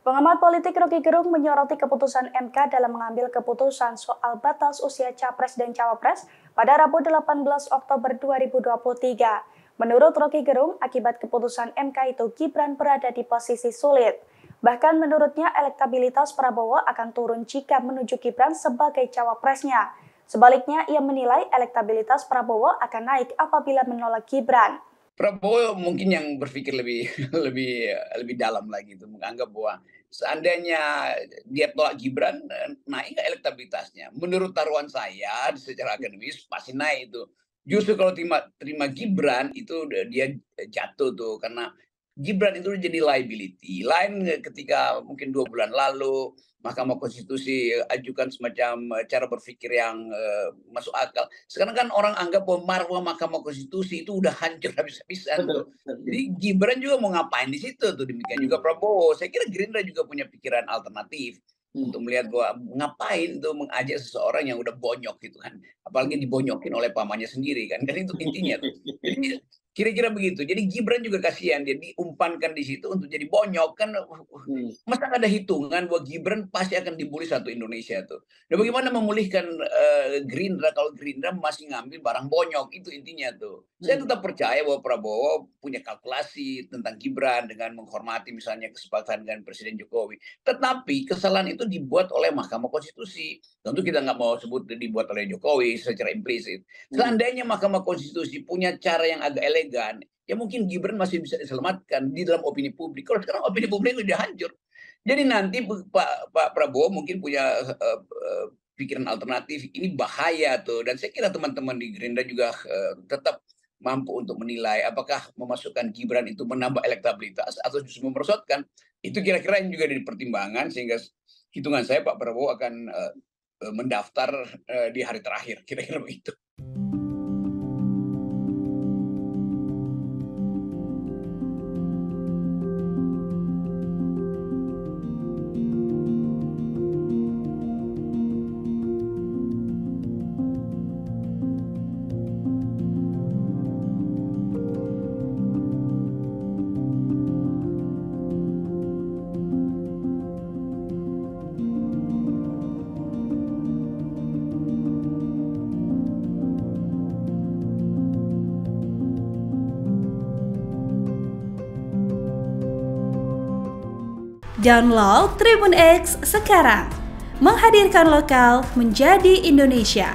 Pengamat politik Roky Gerung menyoroti keputusan MK dalam mengambil keputusan soal batas usia Capres dan Cawapres pada Rabu 18 Oktober 2023. Menurut Roky Gerung, akibat keputusan MK itu Gibran berada di posisi sulit. Bahkan menurutnya elektabilitas Prabowo akan turun jika menuju Gibran sebagai cawapresnya. Sebaliknya, ia menilai elektabilitas Prabowo akan naik apabila menolak Gibran. Prabowo mungkin yang berpikir lebih lebih dalam lagi itu, menganggap bahwa seandainya dia tolak Gibran, naik nggak elektabilitasnya? Menurut taruhan saya secara akademis pasti naik itu. Justru kalau terima Gibran itu dia jatuh tuh, karena Gibran itu jadi liability. Lain ketika mungkin 2 bulan lalu Mahkamah Konstitusi ajukan semacam cara berpikir yang masuk akal. Sekarang kan orang anggap bahwa marwah Mahkamah Konstitusi itu udah hancur habis-habisan tuh. Jadi Gibran juga mau ngapain di situ tuh, demikian juga Prabowo. Saya kira Gerindra juga punya pikiran alternatif untuk melihat bahwa ngapain tuh mengajak seseorang yang udah bonyok gitu kan. Apalagi dibonyokin oleh pamannya sendiri kan. Kan itu intinya tuh. Jadi kira-kira begitu. Jadi Gibran juga kasihan, dia diumpankan di situ untuk jadi bonyok kan. Masa nggak ada hitungan bahwa Gibran pasti akan dibully satu Indonesia tuh. Dan bagaimana memulihkan Gerindra kalau Gerindra masih ngambil barang bonyok, itu intinya tuh. Saya tetap percaya bahwa Prabowo punya kalkulasi tentang Gibran dengan menghormati misalnya kesepakatan dengan Presiden Jokowi. Tetapi kesalahan itu dibuat oleh Mahkamah Konstitusi. Tentu kita nggak mau sebut dibuat oleh Jokowi secara implisit. Seandainya Mahkamah Konstitusi punya cara yang agak elegan, ya mungkin Gibran masih bisa diselamatkan di dalam opini publik. Kalau sekarang opini publik sudah hancur. Jadi nanti Pak Prabowo mungkin punya pikiran alternatif, ini bahaya tuh. Dan saya kira teman-teman di Gerindra juga tetap mampu untuk menilai apakah memasukkan Gibran itu menambah elektabilitas atau justru memerosotkan. Itu kira-kira yang juga jadi pertimbangan, sehingga hitungan saya Pak Prabowo akan mendaftar di hari terakhir, kira-kira begitu. Download Tribun X sekarang, menghadirkan lokal menjadi Indonesia.